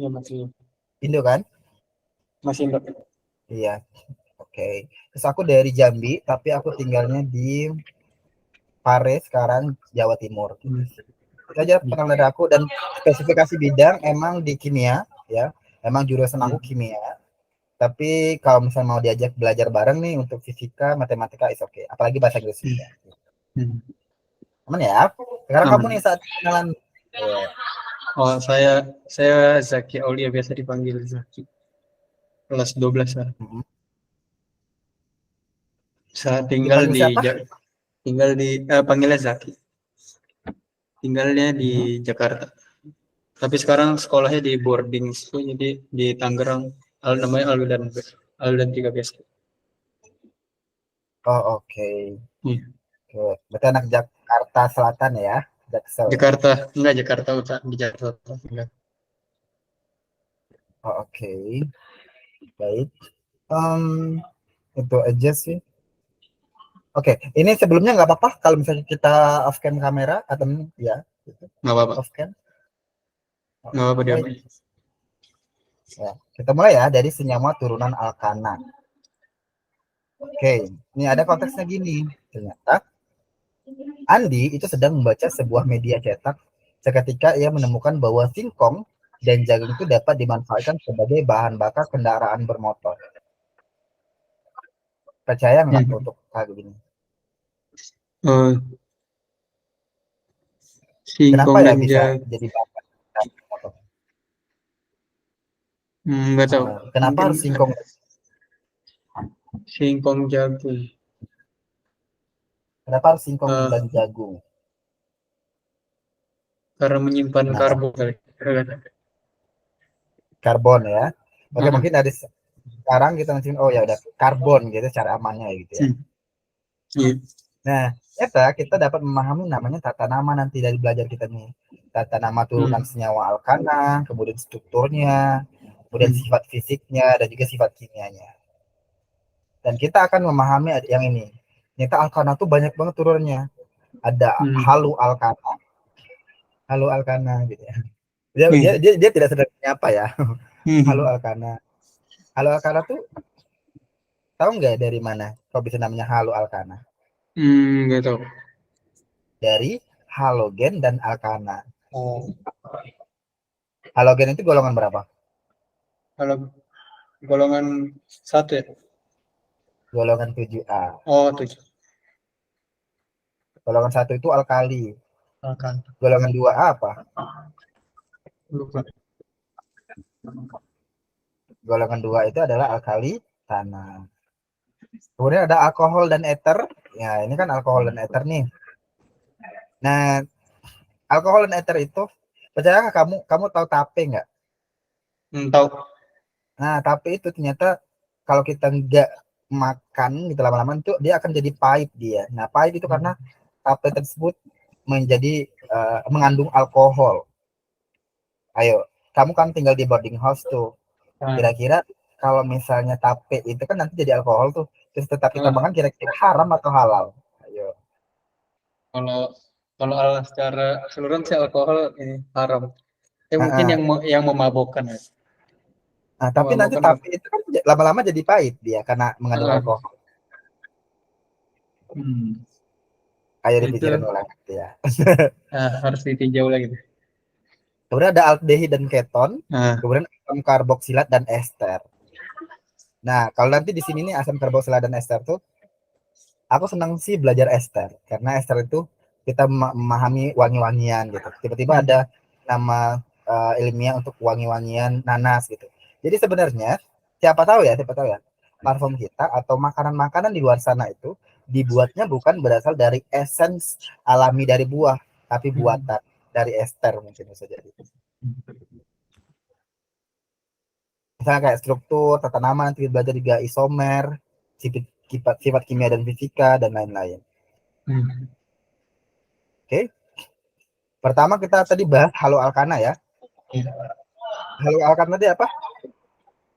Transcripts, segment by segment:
Iya masih Indo kan? masih Indo. Iya. Oke. Terus aku dari Jambi, tapi aku tinggalnya di Pare sekarang Jawa Timur. Hmm. Itu aja pengenalan dari aku dan spesifikasi bidang emang di kimia ya. Emang jurusan aku kimia. Tapi kalau misalnya mau diajak belajar bareng nih untuk fisika, matematika is oke. Apalagi bahasa Inggris juga. Hmm. Aman ya? Sekarang kamu nih Aman. saat kenalan. Ya. Oh, saya Zaki Aulia, biasa dipanggil Zaki. Kelas 12 lah. Mm-mm. Saya tinggal Dipanggil di siapa? tinggal di panggilnya Zaki. Tinggalnya di Mm-mm. Jakarta. Tapi sekarang sekolahnya di boarding school, jadi di Tangerang. Namanya Aldan 3 biasa. Oh oke. Iya. Oke. Berarti anak Jakarta Selatan ya? Jaksel ya? Jakarta Utara, di Jakarta Utara. Enggak. Oh oke. Baik. Em, itu aja sih. Oke, ini sebelumnya nggak apa-apa kalau misalnya kita off cam kamera atau ya, gitu. Nggak apa-apa. Off cam. Nggak apa-apa Baik. diambil. Ya, kita mulai ya dari senyawa turunan alkana. Oke, ini ada konteksnya gini. Ternyata Andi itu sedang membaca sebuah media cetak seketika ia menemukan bahwa singkong dan jagung itu dapat dimanfaatkan sebagai bahan bakar kendaraan bermotor. Percaya nggak Hmm. untuk hal ini? Oh, Kenapa singkong ya dan bisa jagung. jadi bahan kendaraan bermotor? Nggak tahu. Kenapa Mungkin harus ada singkong? singkong jagung. Kenapa harus singkong dan Eh, jagung? karena menyimpan Kenapa? karbo kali. Karbon ya. Oke, Heeh. mungkin dari sekarang kita mungkin oh ya udah karbon gitu cara amannya gitu ya. Hmm. Iya. Nah, kita dapat memahami namanya tata nama nanti dari belajar kita nih. Tata nama turunan Hmm. senyawa alkana, kemudian strukturnya, kemudian Hmm. sifat fisiknya dan juga sifat kimianya. Dan kita akan memahami yang ini. Ternyata alkana tuh banyak banget turunannya. Ada Hmm. halu alkana, halu alkana gitu ya. Dia dia Hmm. dia, dia tidak sederhana apa ya. Halu Hmm. alkana. Halu alkana tuh tahu nggak dari mana? Kok bisa namanya halu alkana? Nggak tahu. Dari halogen dan alkana. Oh, Halogen itu golongan berapa? kalau golongan satu ya? Golongan 7A. Oh, 7. Golongan satu itu alkali. Akan. Golongan 2A apa? Lupa. Golongan 2 itu adalah alkali tanah. Kemudian ada alkohol dan eter. Ya, ini kan alkohol dan eter nih. Nah, alkohol dan eter itu, percaya kamu tahu tape nggak? Tahu. Nah, tape itu ternyata kalau kita nggak makan gitu lama-lama itu dia akan jadi pahit dia. Nah, pahit itu karena tape tersebut menjadi mengandung alkohol. Ayo, kamu kan tinggal di boarding house tuh. Nah, Kira-kira kalau misalnya tape itu kan nanti jadi alkohol tuh, terus tetap kita ah, makan kira-kira haram atau halal? Ayo. kalau kalau secara keseluruhan sih alkohol ini haram. Mungkin Nah, yang memabukkan ya. tapi nanti Memabukkan. tape itu kan lama-lama jadi pahit dia karena mengandung Ah, alkohol. hmm, Ayo dipikirin itu ulang ya. harus ditinjau lagi. Kemudian ada aldehid dan keton, Nah, kemudian asam karboksilat dan ester. Nah, kalau nanti di sini nih asam karboksilat dan ester tuh, aku senang sih belajar ester karena ester itu kita memahami wangi-wangian gitu. Tiba-tiba ada hmm, nama ilmiah untuk wangi-wangian nanas gitu. Jadi sebenarnya siapa tahu ya, parfum kita atau makanan-makanan di luar sana itu dibuatnya bukan berasal dari essence alami dari buah, tapi hmm, buatan dari ester mungkin bisa jadi. Misalnya kayak struktur, tata nama nanti belajar juga isomer, sifat kimia dan fisika dan lain-lain. hmm. Oke, pertama kita tadi bahas halo alkana ya. Iya. Halo alkana tadi apa?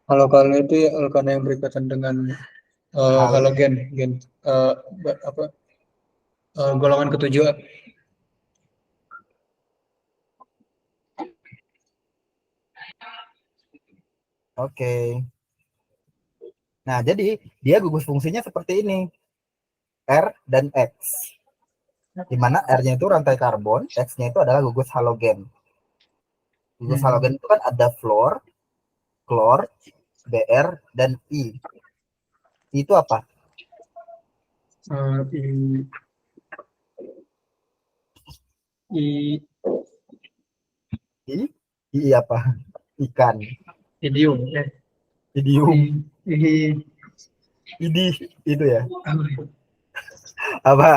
Kalau itu ya alkana yang berkaitan dengan Halo. halogen, eh, apa golongan ketujuh. Oke. Nah, jadi dia gugus fungsinya seperti ini. R dan X. Di mana R-nya itu rantai karbon, X-nya itu adalah gugus halogen. Gugus halogen itu kan ada fluor, klor, Br, dan I. Itu apa? I I? I apa? Ikan. idiom Idium. i Idi. Itu ya. apa ya? Apa?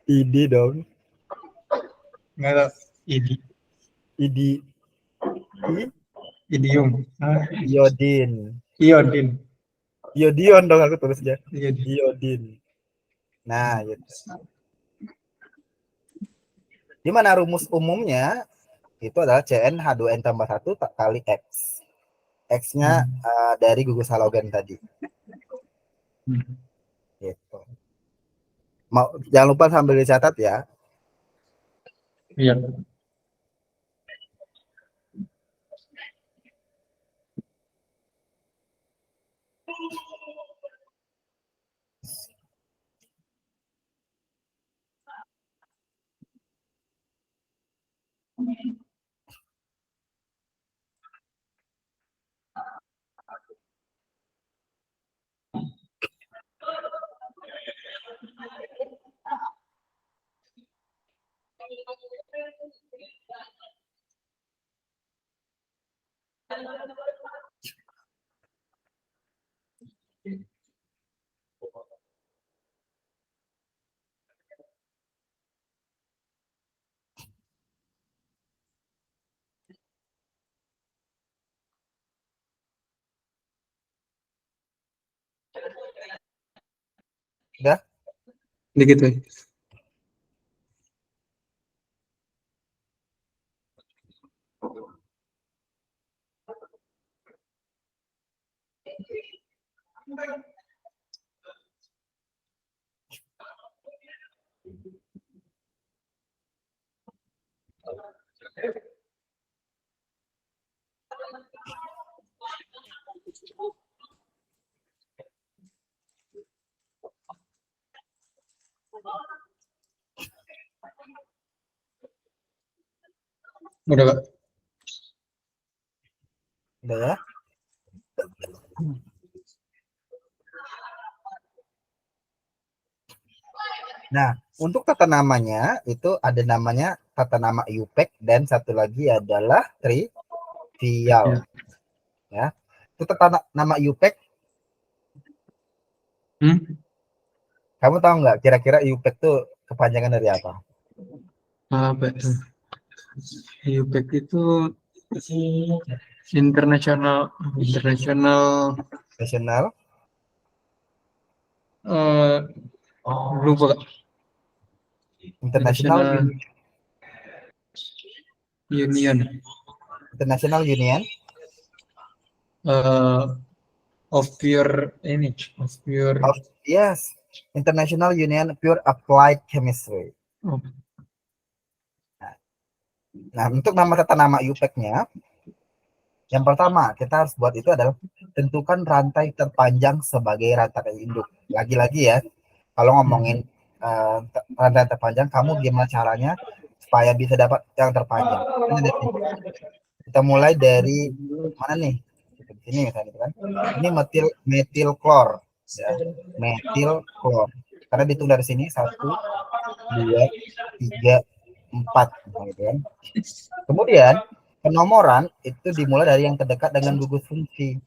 Idi dong. Nggak tahu. Idi. I? Idiom Iodin. iodin Iodion dong aku tulisnya. iodin. Iodin. Nah, gitu. Di mana rumus umumnya itu adalah CnH2n tambah 1 kali X. X-nya dari gugus halogen tadi. Gitu. Jangan lupa sambil dicatat ya. Iya. Udah? Dikit ya. Udah Kak. Udah ya? Nah, untuk tata namanya itu ada namanya tata nama IUPAC dan satu lagi adalah trivial. Ya. Itu tata nama IUPAC. Kamu tahu nggak kira-kira IUPAC itu kepanjangan dari apa? Apa itu? IUPAC itu internasional National lupa Kak. International Union International Union of Pure yes, International Union Pure Applied Chemistry. of Nah, untuk nama tata nama IUPAC-nya, yang pertama kita harus buat itu adalah tentukan rantai terpanjang sebagai rantai induk. Lagi-lagi ya, kalau ngomongin rantai terpanjang, kamu gimana caranya supaya bisa dapat yang terpanjang? Kita mulai dari mana nih? Di sini misalnya kan. Ini metil klor, ya. Metil klor. Karena dihitung dari sini 1, 2, 3, 4 gitu kan. Kemudian penomoran itu dimulai dari yang terdekat dengan gugus fungsi.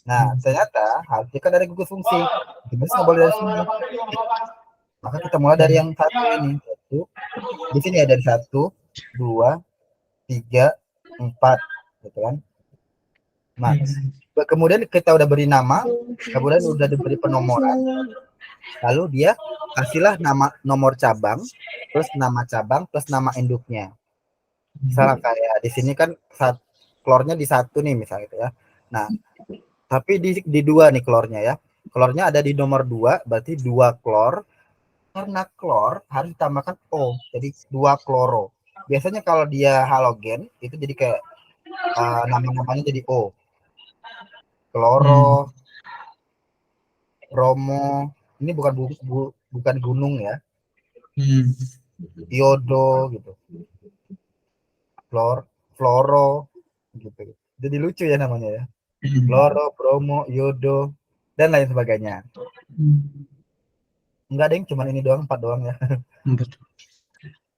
Nah, ternyata harusnya kan dari gugus fungsi. Terus nggak boleh dari sini. Maka kita mulai dari yang satu ini. Satu. Di sini ada 1, 2, 3, 4, gitu kan. Nah, kemudian kita udah beri nama, kemudian udah diberi penomoran, lalu dia kasihlah nama nomor cabang, plus nama cabang, plus nama induknya. Misalnya kayak di sini kan klornya di 1 nih misalnya gitu ya. Nah, tapi di 2 nih klornya ya. Klornya ada di nomor 2, berarti 2 klor. Karena klor harus ditambahkan O, jadi 2 kloro. Biasanya kalau dia halogen itu jadi kayak nama-namanya jadi O. kloro, bromo. Ini bukan gunung ya. Iodo gitu. Fluoro gitu. Jadi lucu ya namanya ya. Fluoro, bromo, iodo, dan lain sebagainya. Enggak ada yang cuma ini doang, 4 doang ya. Betul.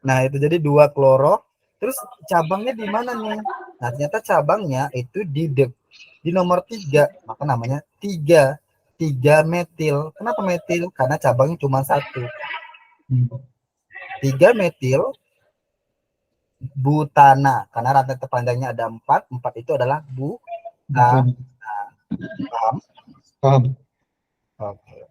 Nah, itu jadi 2 kloro. Terus cabangnya di mana nih? Nah, ternyata cabangnya itu di nomor 3. Maka namanya 3 metil. Kenapa metil? Karena cabangnya cuma 1. 3 metil butana. Karena rantai terpanjangnya ada 4. 4 itu adalah Betul. paham? Paham. Oke.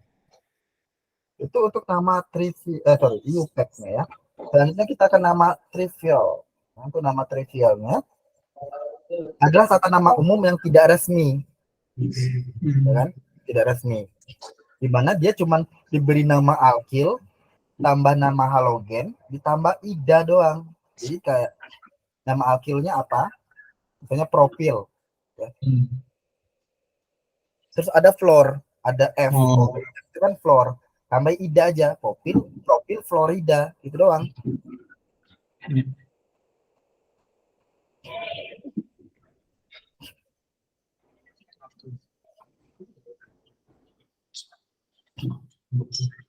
Itu untuk nama UPEX-nya ya. Selanjutnya kita ke nama trivial. Nah, untuk nama trivialnya adalah tata nama umum yang tidak resmi, ya kan? Tidak resmi. Di mana dia cuma diberi nama alkil, tambah nama halogen, ditambah ida doang. Jadi kayak nama alkilnya apa? Misalnya propil. Ya. Terus ada fluor, ada F. Oh. Itu kan fluor. Tambah ida aja, propil, Florida, itu doang.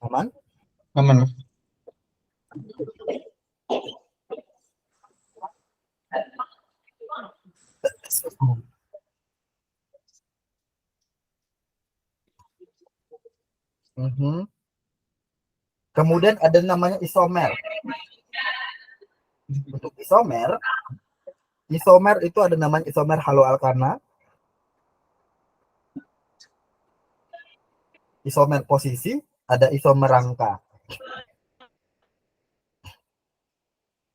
Aman? Aman. Kemudian ada namanya isomer. Untuk isomer itu ada namanya isomer haloalkana, isomer posisi, ada isomer rangka.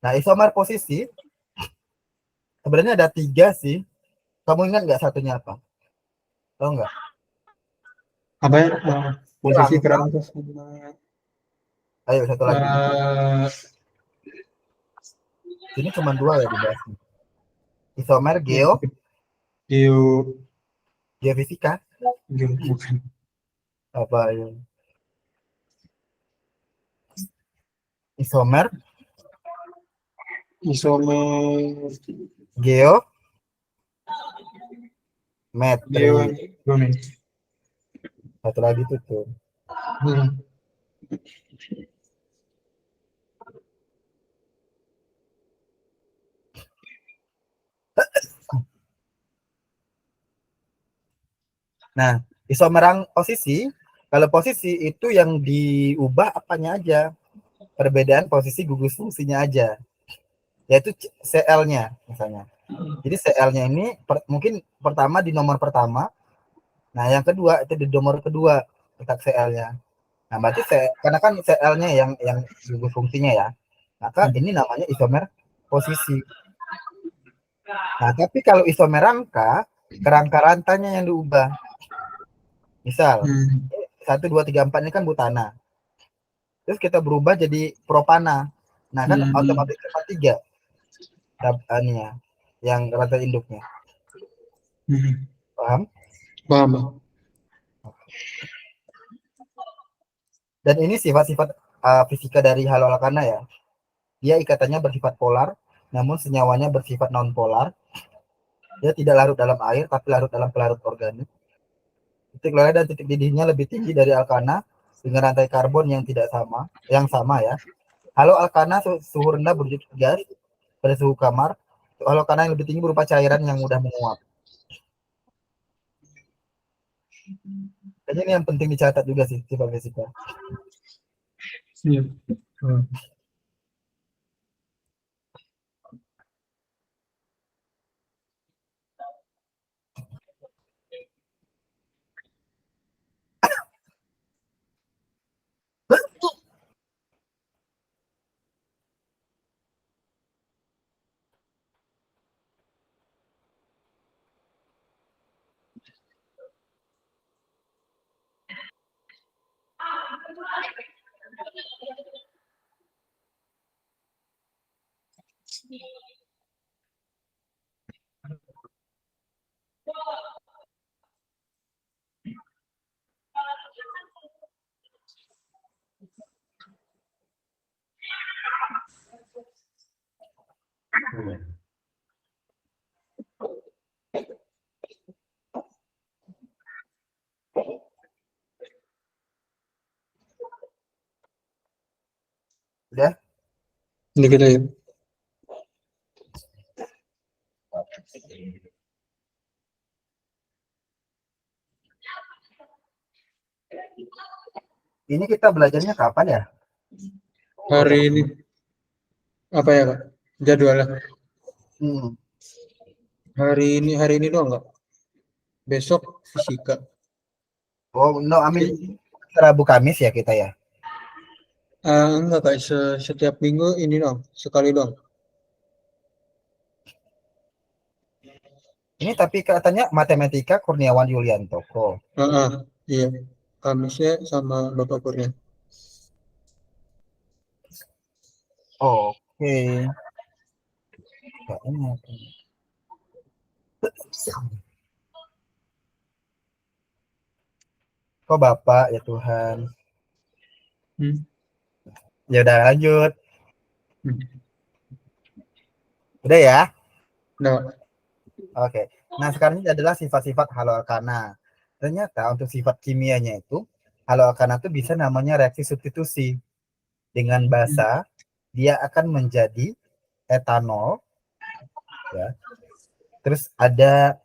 Nah, isomer posisi sebenarnya ada 3 sih. Kamu ingat nggak satunya apa? Tahu nggak? Apa ya? Posisi Rangka. kerangka sama Ayo satu lagi. Ini cuma 2 ya dibahas. Isomer geofisika. bukan. Apa ya? Isomer Isomer geometri. geometri. Satu lagi tuh. Nah, isomer posisi, kalau posisi itu yang diubah apanya aja. Perbedaan posisi gugus fungsinya aja. Yaitu CL-nya misalnya. Jadi CL-nya ini mungkin pertama di nomor pertama. Nah, yang kedua itu di nomor kedua letak CL-nya. Nah, berarti karena kan CL-nya yang gugus fungsinya ya. Maka ini namanya isomer posisi. Nah, tapi kalau isomer kerangka rantainya yang diubah. Misal, 1, 2, 3, 4 ini kan butana. Terus kita berubah jadi propana. Nah, kan otomatis cuma 3 yang rantai induknya. Paham? Paham. Dan ini sifat-sifat fisika dari haloalkana ya. Dia ikatannya bersifat polar, namun senyawanya bersifat non-polar. Dia tidak larut dalam air, tapi larut dalam pelarut organik. Titik leleh dan titik didihnya lebih tinggi dari alkana dengan rantai karbon yang sama ya. Haloalkana suhu rendah berwujud gas pada suhu kamar. Haloalkana yang lebih tinggi berupa cairan yang mudah menguap. Kayaknya ini yang penting dicatat juga sih sifat fisika. Iya. Udah? Dikit aja. Ini kita belajarnya kapan ya? Hari ini apa ya Kak? Jadwalnya Hmm. hari ini doang nggak? Besok fisika. Oh, no, Rabu Kamis ya kita ya. Enggak Kak, setiap minggu ini dong, sekali dong. Ini tapi katanya matematika Kurniawan Yulianto. Oh, Iya. Kamisnya sama Bapak Kurnia. oke. Kok Bapak ya Tuhan. Hmm. Ya udah lanjut. Hmm. Udah ya. Nah, Oke. Nah, sekarang ini adalah sifat-sifat haloalkana. Ternyata untuk sifat kimianya itu haloalkana itu bisa namanya reaksi substitusi. Dengan basa dia akan menjadi etanol ya. Terus ada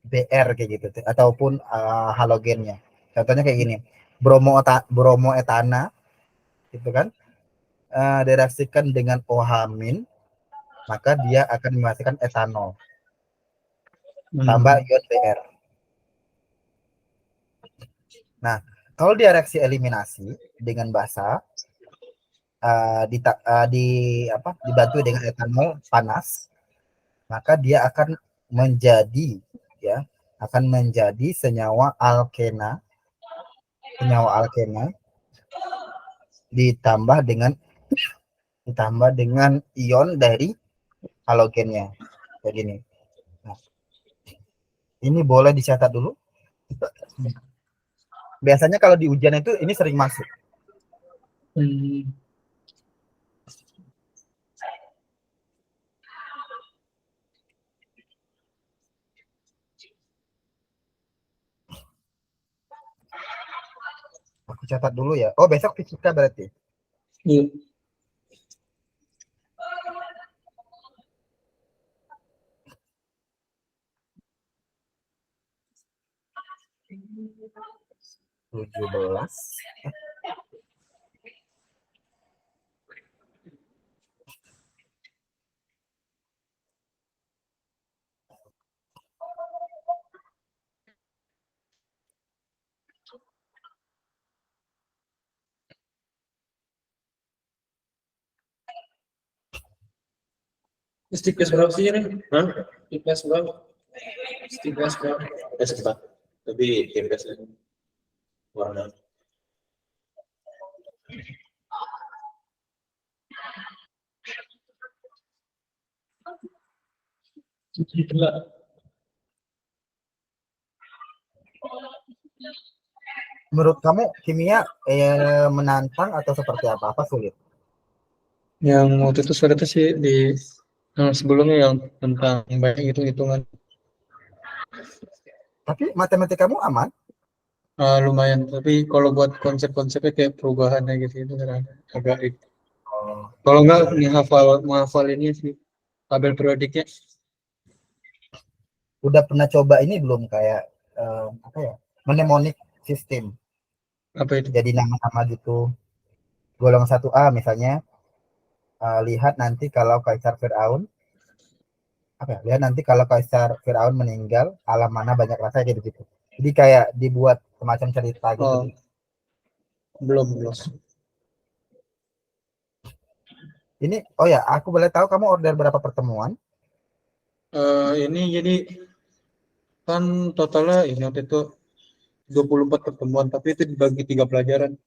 BR kayak gitu ataupun halogennya. Contohnya kayak gini. Bromoetana gitu kan. Direaksikan dengan OH- maka dia akan menghasilkan etanol tambah ion BR. Nah, kalau dia reaksi eliminasi dengan basa dibantu dengan etanol panas, maka dia akan menjadi ya akan menjadi senyawa alkena ditambah dengan ion dari halogennya kayak gini. Nah, ini boleh dicatat dulu. Biasanya kalau di ujian itu ini sering masuk. Aku catat dulu ya. Oh, besok fisika berarti. Iya. Tujuh belas. Stikes berapa sih ini? Hah? Stikes berapa? Stikes berapa? S4. Tapi TPS warna. Gila. Menurut kamu kimia menantang atau seperti apa? Apa sulit? Yang waktu itu sudah itu sih di yang sebelumnya yang tentang banyak hitung-hitungan. Tapi matematikamu aman? Lumayan, tapi kalau buat konsep-konsepnya kayak perubahannya gitu itu kan agak Oh, kalau enggak menghafal ini sih tabel periodiknya. udah pernah coba ini belum kayak apa ya? Mnemonic system. Apa itu? Jadi nama-nama gitu. Golongan 1A misalnya, lihat nanti kalau Kaisar Firaun lihat nanti kalau Kaisar Firaun meninggal, alam mana banyak rasa kayak gitu. Jadi kayak dibuat semacam cerita gitu. Oh, belum. Ini, oh ya, aku boleh tahu kamu order berapa pertemuan? Ini jadi kan totalnya ini waktu itu 24 pertemuan, tapi itu dibagi 3 pelajaran.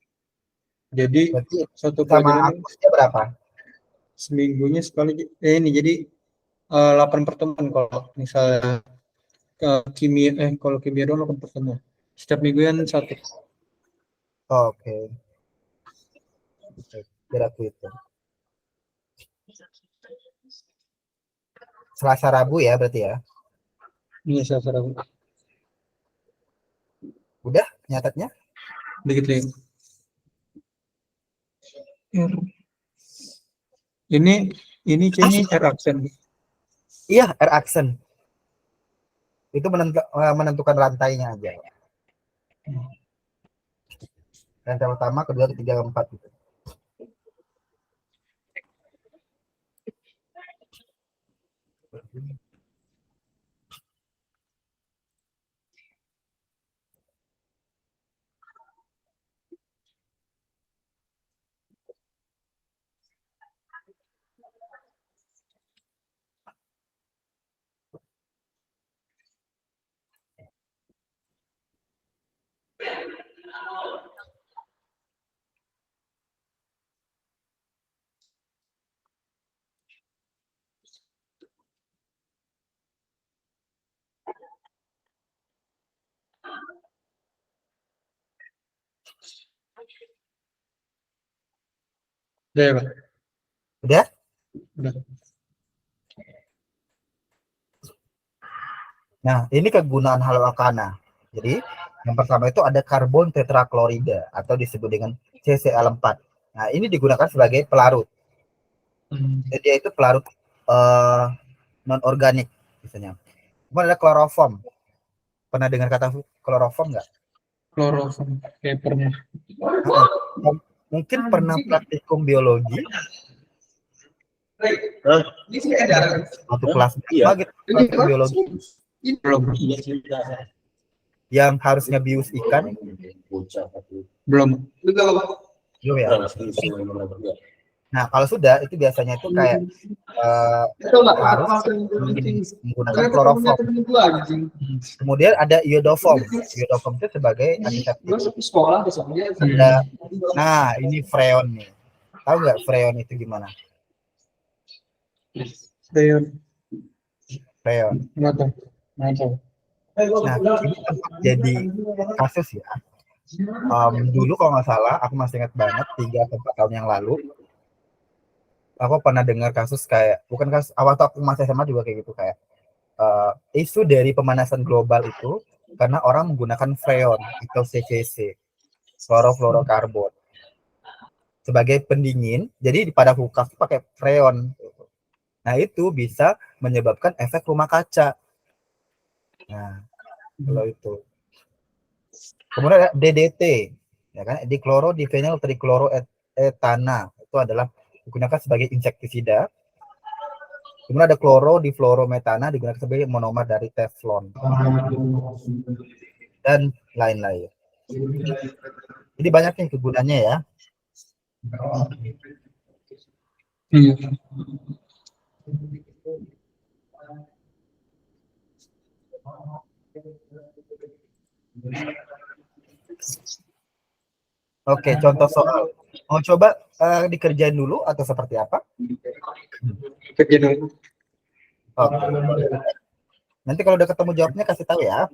Jadi Berarti satu sama pelajaran ini akusnya berapa? seminggunya sekali. Ini jadi 8 pertemuan kalau misalnya kalau kimia doang 8 pertemuan. Setiap minggu kan satu. Oke, kira itu. Selasa Rabu ya berarti ya. Ini saya Udah nyatetnya? dikit lagi. Ini kayaknya R aksen. Iya, R accent. Itu menentukan rantainya aja. Rantai pertama, kedua, ketiga, keempat gitu. Udah ya, Pak? Udah? Udah. Nah, ini kegunaan haloalkana. Jadi, yang pertama itu ada karbon tetraklorida atau disebut dengan CCl4. Nah, ini digunakan sebagai pelarut. Jadi dia itu pelarut non-organik misalnya. Kemudian ada kloroform. Pernah dengar kata kloroform nggak? Kloroform papernya. Mungkin pernah praktikum biologi atau kelas gitu, praktikum biologi Belum. yang harusnya bius ikan Belum. belum ya. Nah, kalau sudah itu biasanya itu kayak harus menggunakan kloroform. Kemudian ada iodoform. Iodoform itu sebagai antiseptik. Nah, ini freon nih. Tahu nggak freon itu gimana? Freon. Freon. Nggak tahu. Nah, ini sempat jadi kasus ya. Dulu kalau nggak salah, aku masih ingat banget 3 atau 4 tahun yang lalu, aku pernah dengar kasus kayak, bukan kasus, awal aku masih SMA juga kayak gitu, kayak isu dari pemanasan global itu karena orang menggunakan freon atau CFC, klorofluorokarbon, sebagai pendingin. Jadi pada kulkas pakai freon. Nah, itu bisa menyebabkan efek rumah kaca. Nah, kalau itu. Kemudian ada DDT, ya kan? Dichlorodivinyl trichloroetana. Itu adalah digunakan sebagai insektisida. Kemudian ada klorodifluorometana digunakan sebagai monomer dari teflon dan lain-lain. Jadi banyak nih kegunaannya ya. Iya. Oke, contoh soal. Mau coba dikerjain dulu atau seperti apa? Kerja dulu. Oke. Nanti kalau udah ketemu jawabnya kasih tahu ya.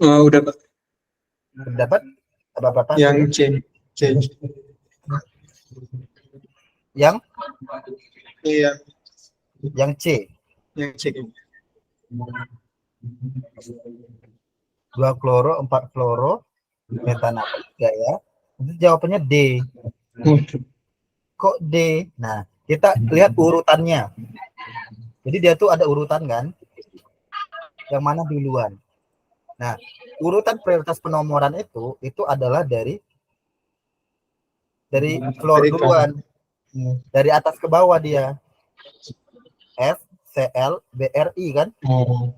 Udah, Pak. Dapat apa-apa? Yang C. Yang Iya. yang C. Yang C. 2 kloro, 4 kloro, metana 3 ya. Itu jawabannya D. Kok D? Nah, kita lihat urutannya. Jadi dia tuh ada urutan kan? Yang mana duluan? Nah, urutan prioritas penomoran itu adalah dari klor duluan. Dari atas ke bawah dia. F, Cl, Bri kan. Oh.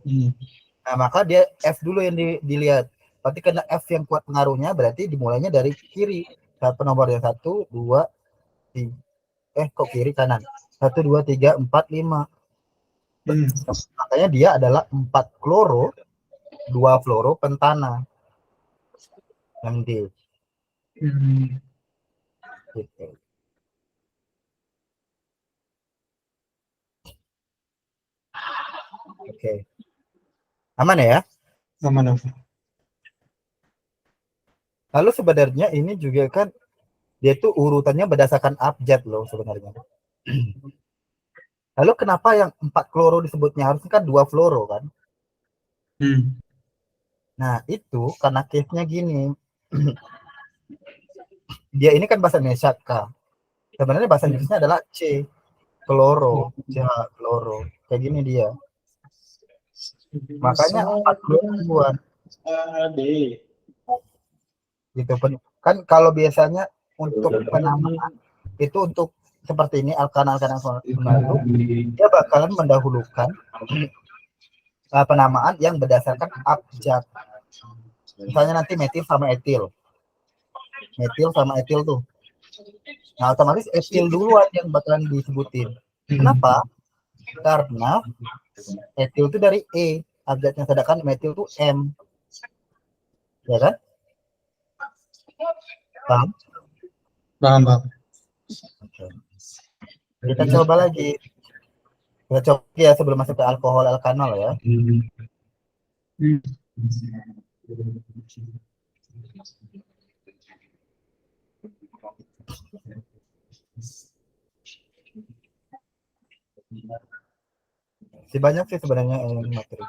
Nah, maka dia F dulu yang dilihat. Berarti karena F yang kuat pengaruhnya, berarti dimulainya dari kiri. Penomor yang 1, 2, 3. Kok kiri kanan? 1, 2, 3, 4, 5. Makanya dia adalah 4 kloro, 2 fluoro pentana. Yang D. Gitu. Oke. Aman ya? Aman. Lalu sebenarnya ini juga kan dia tuh urutannya berdasarkan abjad loh sebenarnya. Lalu kenapa yang 4 kloro disebutnya harusnya kan 2 fluoro kan? Nah, itu karena case-nya gini. Dia ini kan bahasa Indonesia K. Sebenarnya bahasa Inggrisnya adalah C. Kloro, CH kloro. Kayak gini dia. Makanya 4 kloro gitu kan. Kalau biasanya untuk penamaan itu untuk seperti ini alkana-alkana itu dia bakalan mendahulukan penamaan yang berdasarkan abjad. Misalnya nanti metil sama etil tuh. Nah, otomatis etil duluan yang bakalan disebutin. Kenapa? Karena etil itu dari E abjadnya, sedangkan metil itu M. Ya kan? Paham? Paham. Kita coba lagi. Kita coba ya sebelum masuk ke alkohol alkanol ya. Si banyak sih sebenarnya materi.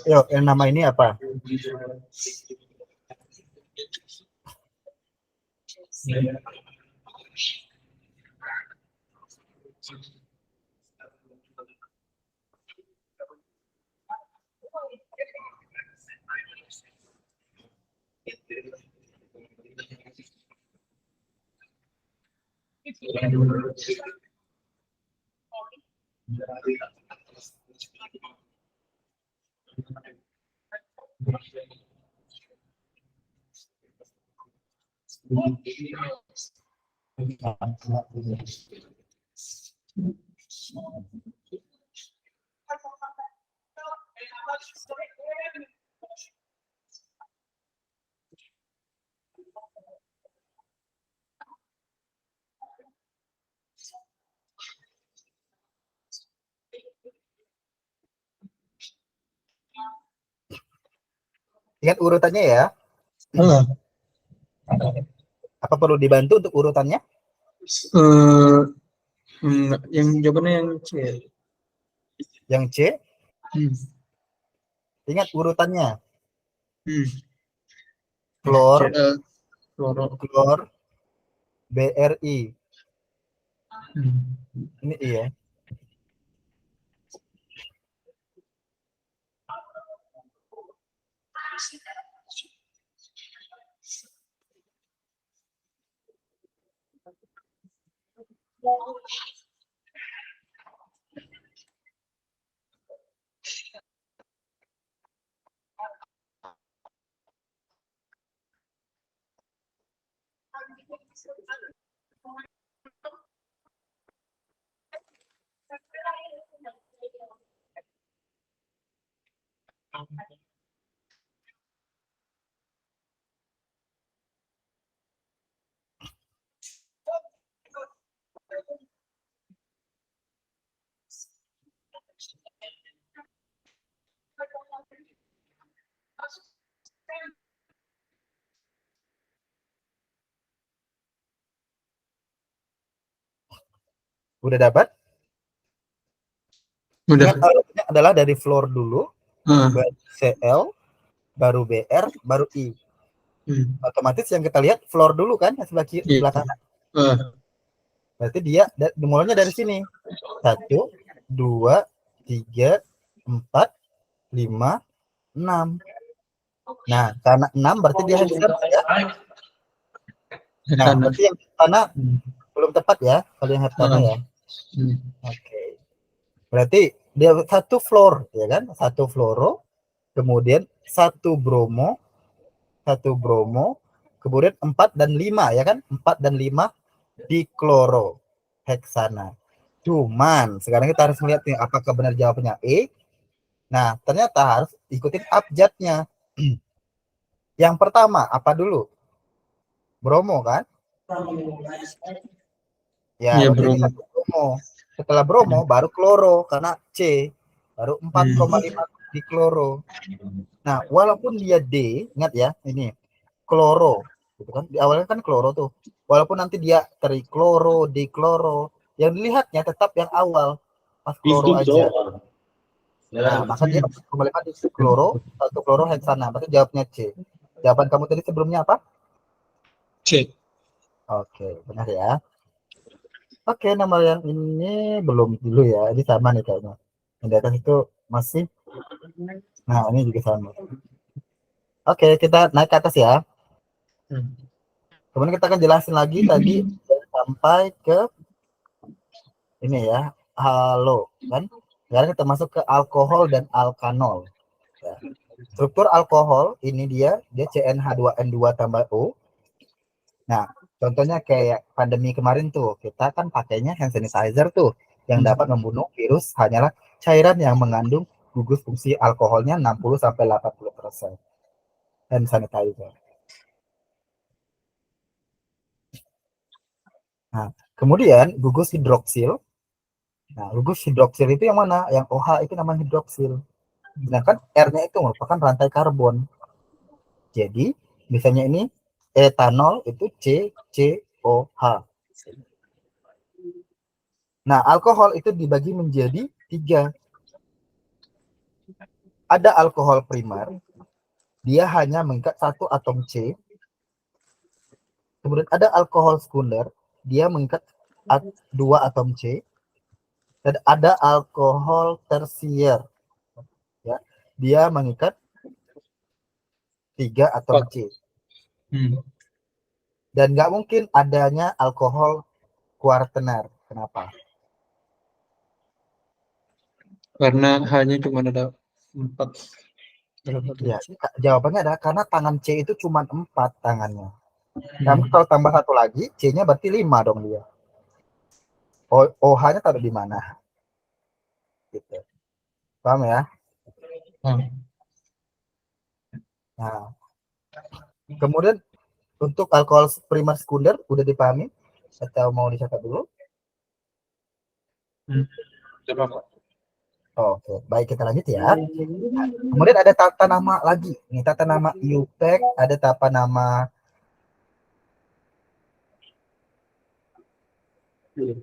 Yuk, yang nama ini apa? Ingat urutannya ya. Apa perlu dibantu untuk urutannya? Yang jawabannya yang C. Yang C. Ingat urutannya. Klor, Bri. Ini iya. Udah dapat? Ingat alurnya adalah dari fluor dulu, baru Cl, baru Br, baru I. Otomatis yang kita lihat fluor dulu kan, sebelah kiri, sebelah kanan. Berarti dia dimulainya dari sini. 1, 2, 3, 4, 5, 6. Nah, karena 6 berarti dia Hansen ya. Nah, Heptana. berarti yang heptana Hmm. belum tepat ya, kalau yang heptana ya. Hmm. Oke. Berarti dia satu fluor, ya kan? Satu fluoro, kemudian satu bromo, kemudian 4 dan 5 ya kan? 4 dan 5 di kloroheksana. Cuman sekarang kita harus melihat nih apakah benar jawabannya E. Nah, ternyata harus ikutin abjadnya. Yang pertama apa dulu? Bromo kan? Ya, Iya, berarti bro. ini satu bromo. Setelah bromo baru kloro karena C. Baru 4,5 di kloro. Nah, walaupun dia D, ingat ya, ini kloro, gitu kan? Di awalnya kan kloro tuh. Walaupun nanti dia trikloro, dikloro, yang dilihatnya tetap yang awal pas kloro aja. Nah, maka dia kembali lagi kloro, satu kloro heksana. Berarti jawabnya C. Jawaban kamu tadi sebelumnya apa? C. Oke, benar ya. Oke, nomor yang ini belum dulu ya. Ini sama nih kayaknya. Yang di atas itu masih. Nah, ini juga sama. Oke, kita naik ke atas ya. Hmm. Kemudian kita akan jelasin lagi tadi sampai ke ini ya, halo kan. Sekarang kita masuk ke alkohol dan alkanol. Ya. Struktur alkohol ini dia CnH2n2 tambah O. Nah, contohnya kayak pandemi kemarin tuh, kita kan pakainya hand sanitizer tuh yang dapat membunuh virus hanyalah cairan yang mengandung gugus fungsi alkoholnya 60 sampai 80%. Hand sanitizer. Nah, kemudian gugus hidroksil. Nah, gugus hidroksil itu yang mana? Yang OH itu namanya hidroksil. Sedangkan R-nya itu merupakan rantai karbon. Jadi, misalnya ini etanol itu CCOH. Nah, alkohol itu dibagi menjadi 3. Ada alkohol primer, dia hanya mengikat 1 atom C. Kemudian ada alkohol sekunder, dia mengikat 2 atom C. Dan ada alkohol tersier, ya, dia mengikat 3 atom C. Dan nggak mungkin adanya alkohol kuartener. Kenapa? Karena hanya cuma ada 4. Ya, jawabannya adalah karena tangan C itu cuma 4 tangannya. Kamu kalau tambah 1 lagi, C-nya berarti 5 dong dia. OH-nya taruh di mana? Gitu. Paham ya? Nah, kemudian untuk alkohol primer sekunder udah dipahami? Atau mau dicatat dulu? Oke, baik kita lanjut ya. Kemudian ada tata nama lagi. Nih tata nama IUPAC, ada tata nama jadi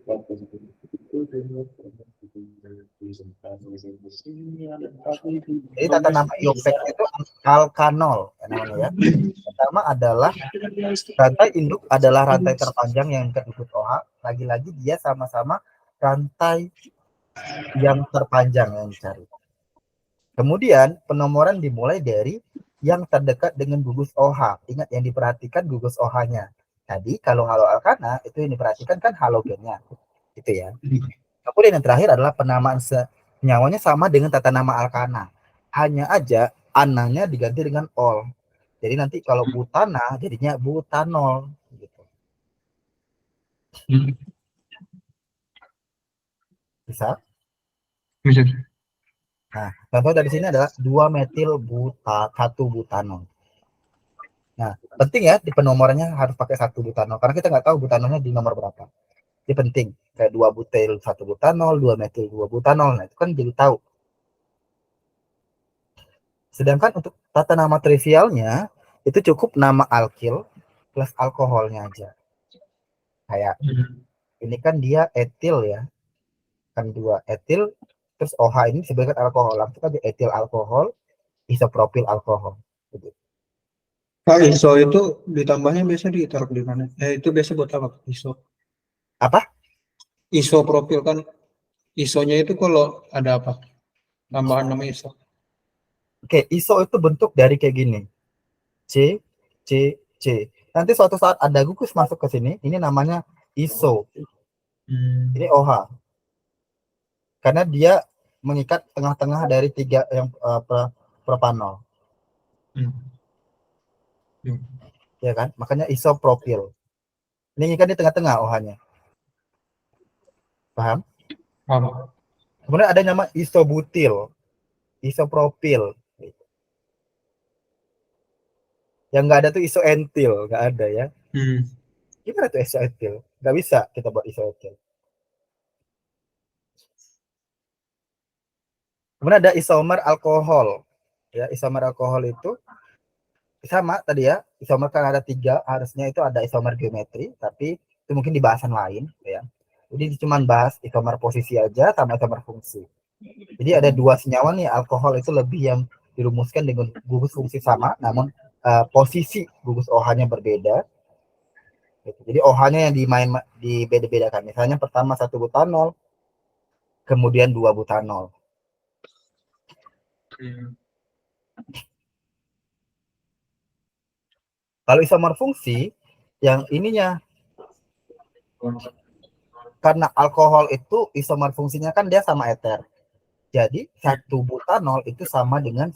tata nama IUPAC itu alkanol namanya ya. Pertama adalah rantai induk adalah rantai terpanjang yang disebut OH. Lagi-lagi dia sama-sama rantai yang terpanjang yang dicari. Kemudian penomoran dimulai dari yang terdekat dengan gugus OH. Ingat yang diperhatikan gugus OH-nya. Tadi kalau halo alkana itu yang diperhatikan kan halogennya. Gitu ya. Kemudian yang terakhir adalah penamaan senyawanya sama dengan tata nama alkana. Hanya aja ananya diganti dengan ol. Jadi nanti kalau butana jadinya butanol gitu. Bisa? Bisa. Nah, contoh dari sini adalah 2 metil buta 1 butanol. Nah, penting ya di penomorannya harus pakai 1 butanol karena kita nggak tahu butanolnya di nomor berapa. Ini penting. Kayak 2 butil 1 butanol, 2 metil 2 butanol. Nah, itu kan jadi tahu. Sedangkan untuk tata nama trivialnya itu cukup nama alkil plus alkoholnya aja. Kayak ini kan dia etil ya. Kan 2 etil terus OH ini sebagai alkohol. Langsung aja etil alkohol, isopropil alkohol. Gitu. Pak, ISO itu ditambahnya biasa ditaruh di mana? Itu biasa buat apa, ISO? Apa? Isopropil kan, ISO-nya itu kalau ada apa? Tambahan nama ISO. Oke, iso itu bentuk dari kayak gini. C, C, C. nanti suatu saat ada gugus masuk ke sini, ini namanya iso, ini OH, karena dia mengikat tengah-tengah dari tiga yang propanol, ya kan? Makanya isopropil. Ini kan di tengah-tengah OH-nya, paham? Paham. Kemudian ada nama isobutil, isopropil. Yang nggak ada tuh isoentil, nggak ada ya. Gimana tuh isoentil? Nggak bisa kita buat isoentil. Kemudian ada isomer alkohol. Ya, isomer alkohol itu sama tadi ya. Isomer kan ada 3, harusnya itu ada isomer geometri, tapi itu mungkin di bahasan lain ya. Jadi cuma bahas isomer posisi aja sama isomer fungsi. Jadi ada 2 senyawa nih, alkohol itu lebih yang dirumuskan dengan gugus fungsi sama, namun posisi gugus OH-nya berbeda. Jadi OH-nya yang dibeda-bedakan. Misalnya pertama 1 butanol, kemudian 2 butanol. Kalau isomer fungsi, yang ininya, karena alkohol itu isomer fungsinya kan dia sama eter. Jadi 1 butanol itu sama dengan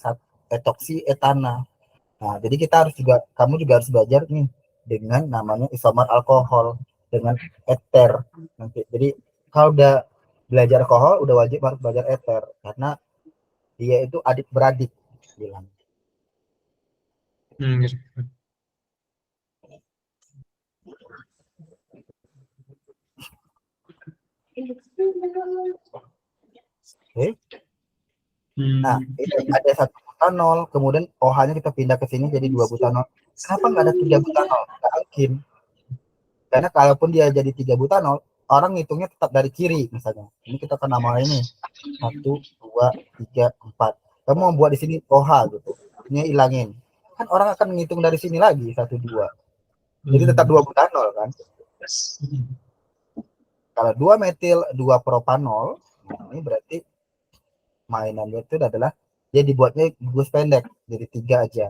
etoksi etana. Nah, jadi kamu juga harus belajar nih dengan namanya isomer alkohol dengan eter nanti. Jadi kalau udah belajar alkohol udah wajib harus belajar eter karena dia itu adik beradik bilang. Gitu. Oke. Nah, ini ada 1 butanol, kemudian OH-nya kita pindah ke sini jadi 2 butanol. Kenapa nggak ada 3 butanol? Nggak mungkin. Karena kalaupun dia jadi 3 butanol, orang ngitungnya tetap dari kiri misalnya. Ini kita akan nama ini 1, 2, 3, 4. Kamu mau buat di sini OH gitu. Ini hilangin. Kan orang akan menghitung dari sini lagi 1, 2. Jadi tetap 2 butanol kan. Kalau 2 metil, 2 propanol, nah ini berarti mainannya itu adalah dia dibuatnya gugus pendek, jadi 3 aja.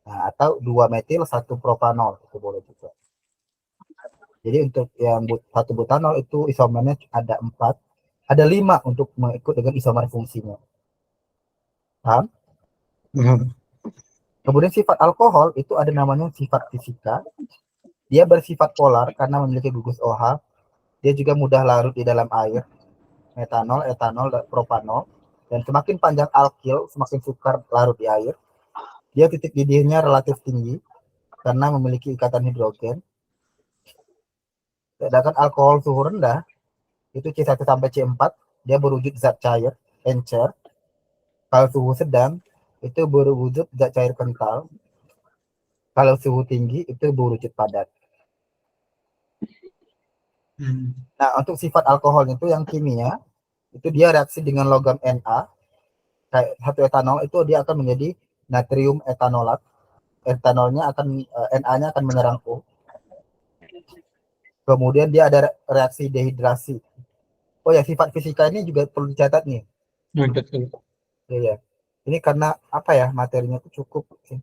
Nah, atau 2 metil, 1 propanol, itu boleh juga. Jadi untuk yang 1 butanol itu isomernya ada 4, ada 5 untuk mengikut dengan isomer fungsinya. Paham? Kemudian sifat alkohol itu ada namanya sifat fisika. Dia bersifat polar karena memiliki gugus OH. Dia juga mudah larut di dalam air, metanol, etanol, dan propanol. Dan semakin panjang alkil, semakin sukar larut di air. Dia titik didihnya relatif tinggi karena memiliki ikatan hidrogen. Sedangkan alkohol suhu rendah itu C1 sampai C4, dia berwujud zat cair, encer. Kalau suhu sedang itu berwujud zat cair kental. Kalau suhu tinggi itu berwujud padat. Nah, untuk sifat alkohol itu yang kimia, itu dia reaksi dengan logam Na, kayak 1 etanol itu dia akan menjadi natrium etanolat. Etanolnya akan Na-nya akan menyerang O. Kemudian dia ada reaksi dehidrasi. Oh ya, sifat fisika ini juga perlu dicatat nih. Ya, ya. Ini karena apa ya, materinya itu cukup sih.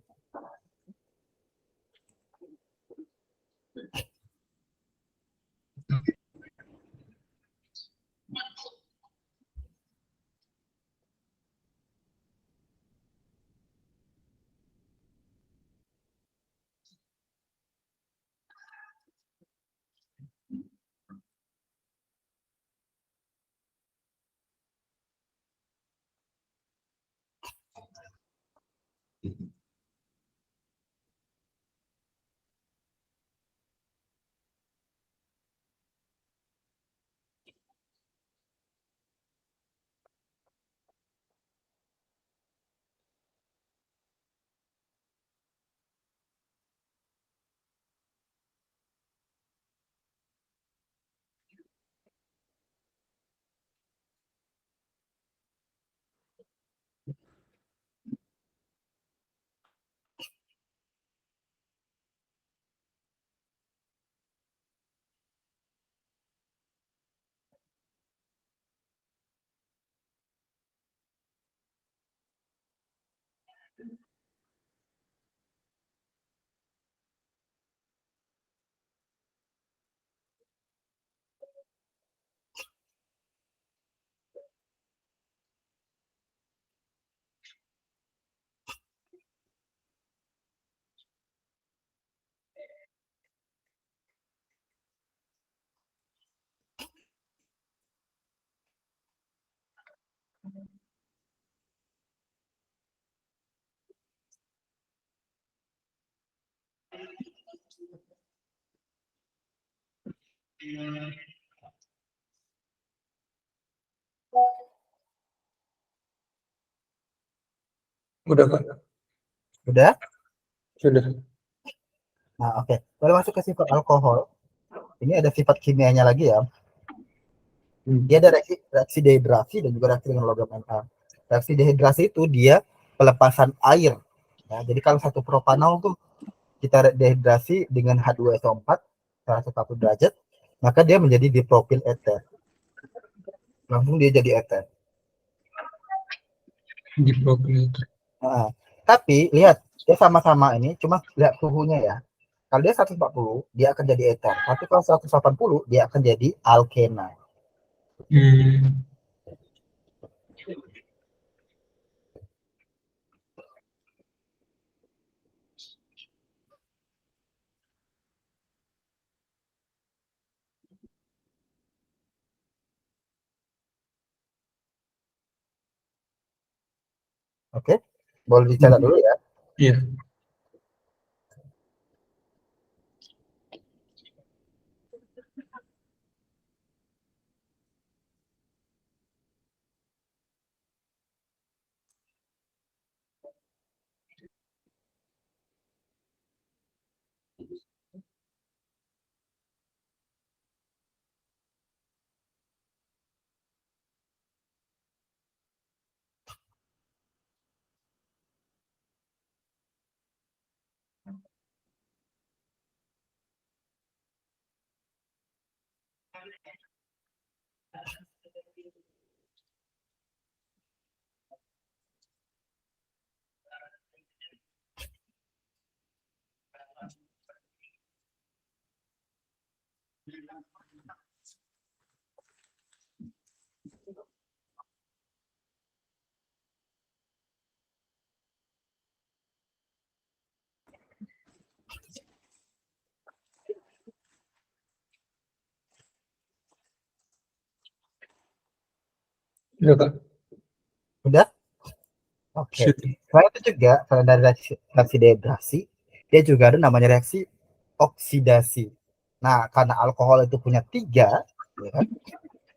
Udah Kak, Udah? sudah. Nah, oke. Kalau masuk ke sifat alkohol, ini ada sifat kimianya lagi ya. Dia ada reaksi dehidrasi dan juga reaksi dengan logam Na. Reaksi dehidrasi itu dia pelepasan air. Ya, jadi kalau satu propanol tuh kita dehidrasi dengan H2SO4 140 derajat, maka dia menjadi dipropil eter. Langsung dia jadi eter. Di profil itu. Nah, tapi lihat, dia sama-sama ini, cuma lihat suhunya ya. Kalau dia 140, dia akan jadi eter. Tapi kalau 180, dia akan jadi alkena. Hmm. Oke, boleh dicatat dulu ya. Iya. Udah Kak. Udah? Oke. Sudah. Selain itu juga, selain dari reaksi dehidrasi, dia juga ada namanya reaksi oksidasi. Nah, karena alkohol itu punya tiga, ya kan?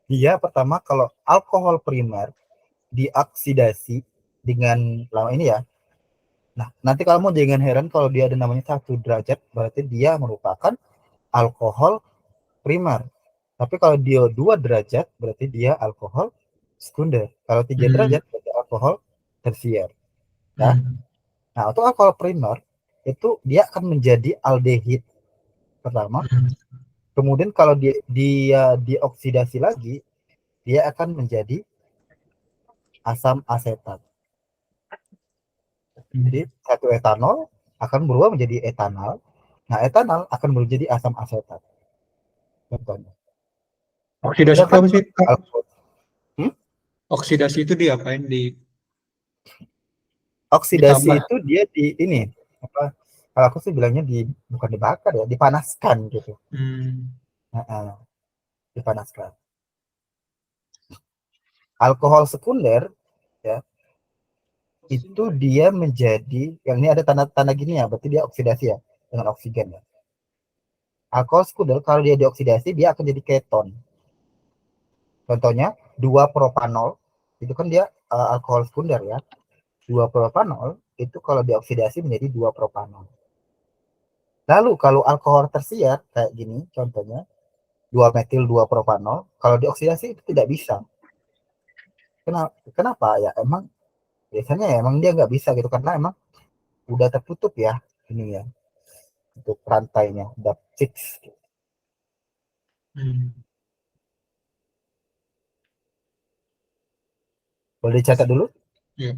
Dia pertama kalau alkohol primer dioksidasi dengan lama ini ya. Nah, nanti kamu jangan heran kalau dia ada namanya 1 derajat, berarti dia merupakan alkohol primer. Tapi kalau dia 2 derajat, berarti dia alkohol sekunder. Kalau 3 derajat, Hmm. berarti alkohol tersier. Ya. Hmm. Nah, untuk alkohol primer itu dia akan menjadi aldehid pertama. Hmm. Kemudian kalau dia dioksidasi lagi, dia akan menjadi asam asetat. Jadi satu etanol akan berubah menjadi etanal. Nah, etanal akan menjadi asam asetat. Contohnya. Oksidasi itu Sedangkan apa sih Kak? alkohol, Oksidasi itu diapain? oksidasi Ditambah. itu dia di ini apa? Kalau aku sih bilangnya bukan dibakar ya, dipanaskan gitu. Hmm. Nah, dipanaskan. Alkohol sekunder ya itu dia menjadi yang ini ada tanda-tanda gini ya, berarti dia oksidasi ya dengan oksigen ya. Alkohol sekunder kalau dia dioksidasi dia akan jadi keton. Contohnya 2 propanol itu kan dia alkohol sekunder ya. 2 propanol itu kalau dioksidasi menjadi 2 propanol. Lalu kalau alkohol tersier kayak gini contohnya 2 metil 2 propanol kalau dioksidasi itu tidak bisa. Kenapa ya emang biasanya ya emang dia nggak bisa gitu karena emang udah tertutup ya ini ya untuk rantainya udah fix. Hmm. Boleh dicatat dulu. Ya.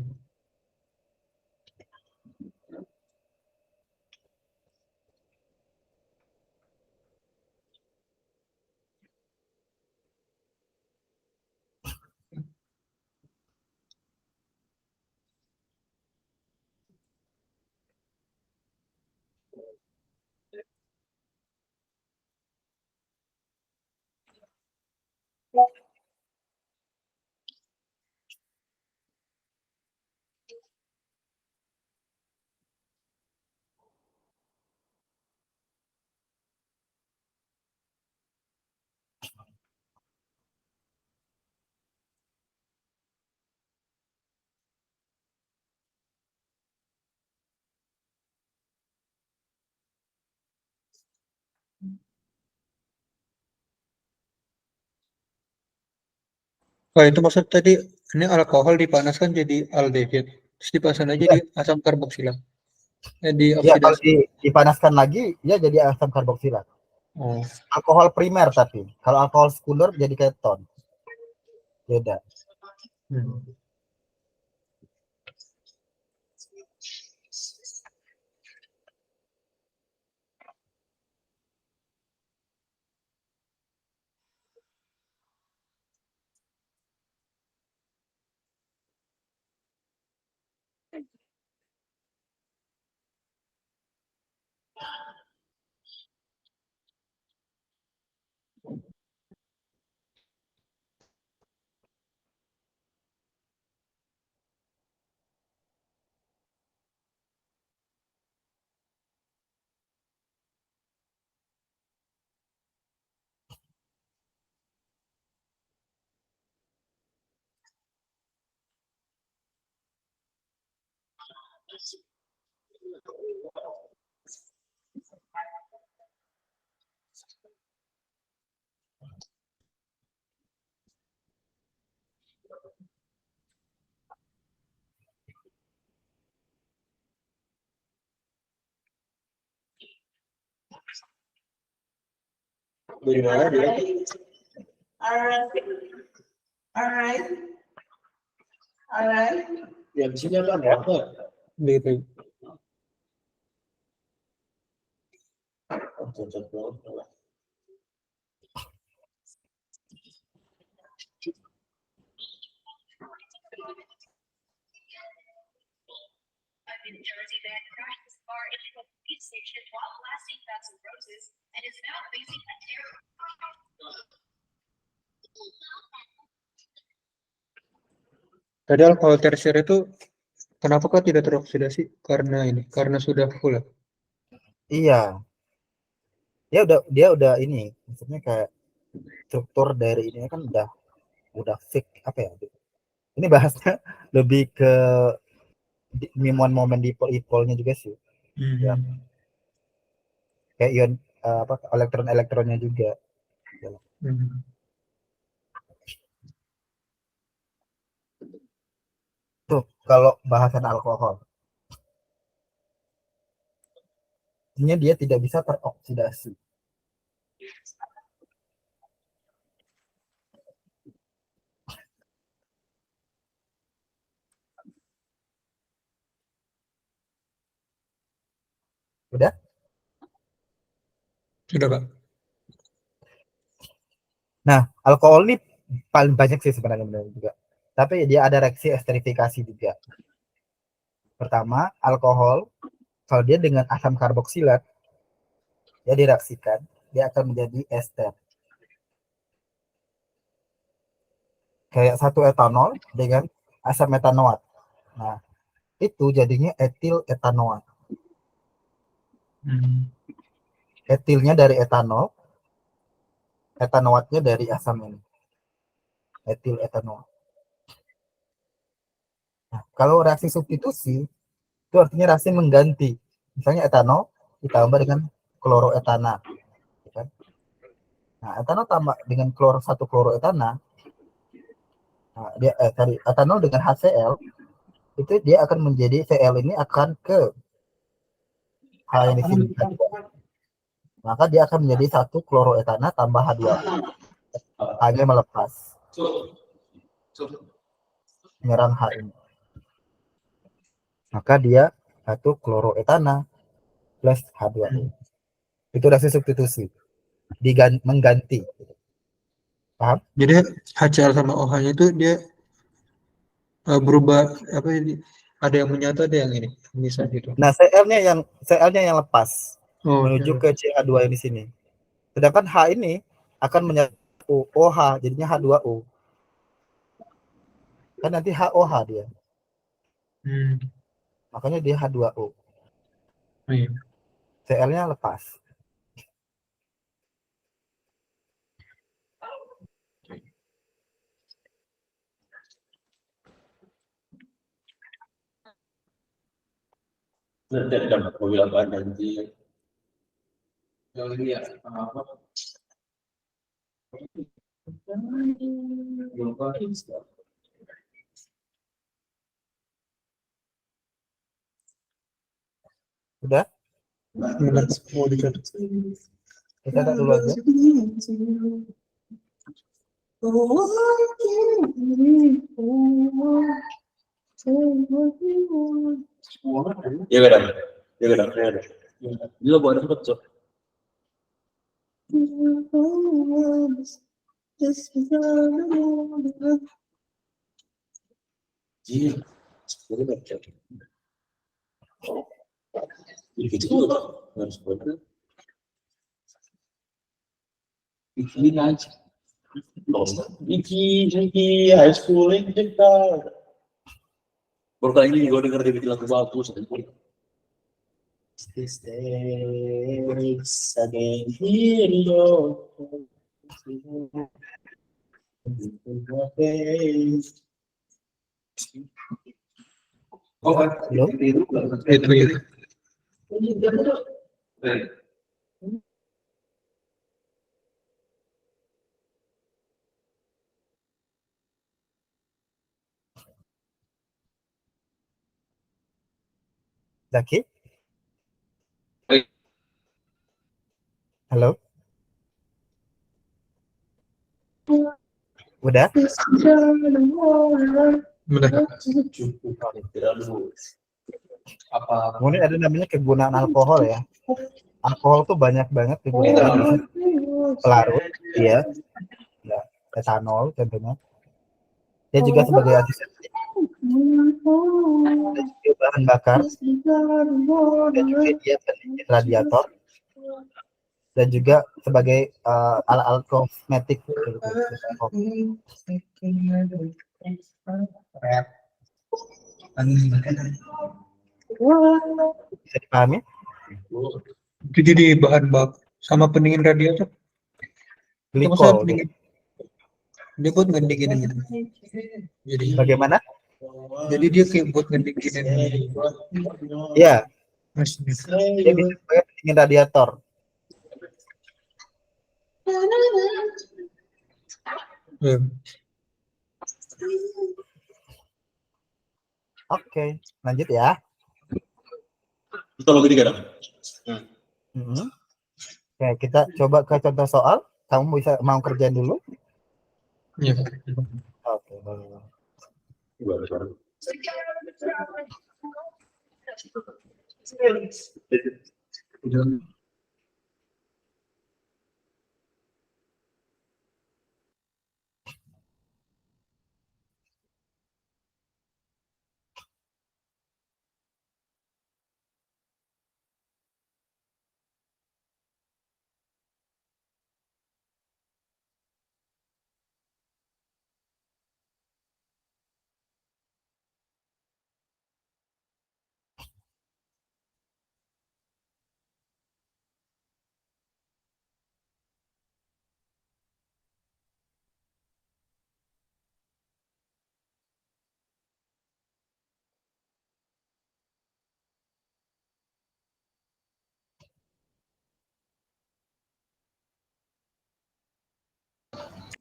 Oh, itu maksud tadi ini alkohol dipanaskan jadi aldehid. Terus dipasang aja Iya, di asam karboksilat. ya kalau Dioksidasi. dipanaskan lagi, ya jadi asam karboksilat. Oh. Alkohol primer tapi, kalau alkohol sekunder jadi keton. Beda. Hmm. Dari mana dia? Alright. Alright. Alright. Ya, di sini ada apa? Gitu. Cocok banget. A New Jersey man crashed his car into a police station while blasting Guns N' Roses and is now facing a terror. Tadi alkohol tersier itu kenapa kok tidak teroksidasi? Karena ini, karena sudah full. Iya, dia udah ini, maksudnya kayak struktur dari ini kan udah fix apa ya? Ini bahasnya lebih ke momen dipol-dipolnya juga sih. Ya, kayak ion apa elektron-elektronnya juga. Tuh, kalau bahasan alkohol, artinya dia tidak bisa teroksidasi. Udah? Sudah, Kak. Nah, alkohol ini paling banyak sih sebenarnya benar juga. Tapi dia ada reaksi esterifikasi juga. Pertama, alkohol kalau dia dengan asam karboksilat, dia direaksikan, dia akan menjadi ester. Kayak satu etanol dengan asam metanoat. Nah, itu jadinya etil etanoat. Etilnya dari etanol, etanoatnya dari asam ini. Etil etanoat. Nah, kalau reaksi substitusi, itu artinya reaksi mengganti. Misalnya etanol ditambah dengan kloroetana. Kan? Nah, etanol tambah dengan satu kloroetana, nah, etanol dengan HCl, itu dia akan menjadi Cl ini akan ke H yang di sini. Maka dia akan menjadi satu kloroetana tambah H2O. H-nya melepas. Menyerang H ini. Maka dia satu kloroetana plus H2O. Itu reaksi substitusi. Mengganti. Paham? Jadi HCl sama OH-nya itu dia berubah apa ini? Ada yang menyatu, ada yang ini bisa gitu. Nah, Cl-nya yang lepas Oh, menuju iya. ke CH2 yang di sini. Sedangkan H ini akan menyatu OH, jadinya H2O. Kan nanti HOH dia. Makanya dia H2O. Oh, iya. Cl-nya lepas. Dan mobil apaan nanti? Udah, Benar, mau dicatat. kita catat dulu aja. Ya kadang, ya kadang, ya kadang. Juga buat dapat cok. Iya, jadi baca. Ini juga harus buat. Ini aja. Iki high school ini kita. Baru kali ini gue denger dia bikin lagu bagus. These days again here Belum? Itu. Zaki? Halo? Udah? Benar. apa Kemudian ada namanya kegunaan alkohol ya. Alkohol tuh banyak banget kegunaan, pelarut, ya, etanol contohnya. Dia juga sebagai antiseptik, dia bahan bakar, dan juga dia pendingin radiator, dan juga sebagai alat-alat kosmetik. Bisa dipahami? Jadi di bahan bak sama pendingin radiator. Itu maksudnya Glikol. pendingin. Dia buat ngedinginin gitu. Jadi Bagaimana? Jadi dia kayak buat ngedinginin Ya, mesinnya. dia bisa sebagai pendingin radiator. Ya. Oke, lanjut ya. kalau gini kadang. Mhm. Oke, kita coba ke contoh soal. Kamu bisa mau kerjain dulu? Ya. Oke, boleh.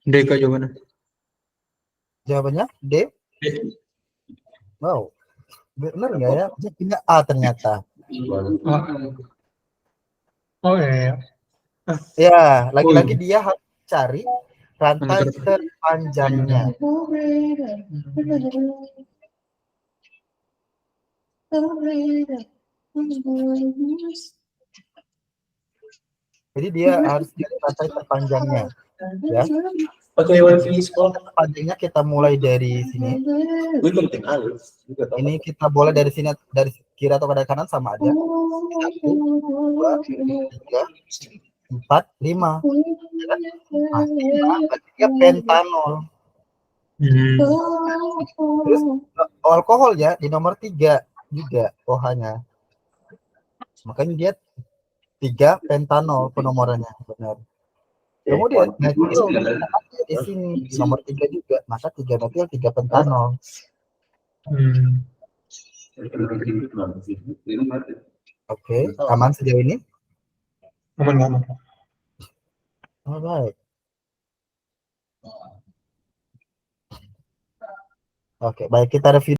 DK jawabannya. Jawabannya D. D. Wow, benar nggak ya? Dia punya A ternyata. Ah. Oh iya. Ya, lagi-lagi dia harus cari rantai Antar. terpanjangnya. Jadi dia harus cari rantai terpanjangnya. Ya, Pakai wifi sekolah. terpanjangnya kita mulai dari sini. Gue penting alus. Ini kita boleh dari sini, dari kiri atau dari kanan sama aja. 1, 2, 3, 4, 5. Nah, 5 berarti dia pentanol. Terus alkohol ya di nomor 3 juga OH-nya. Makanya dia 3 pentanol penomorannya, benar. Kemudian metil di sini di nomor 3 juga, maka 3 metil 3 pentanol. Oke, aman sejauh ini? Aman nggak aman? Alright. Oke, baik kita review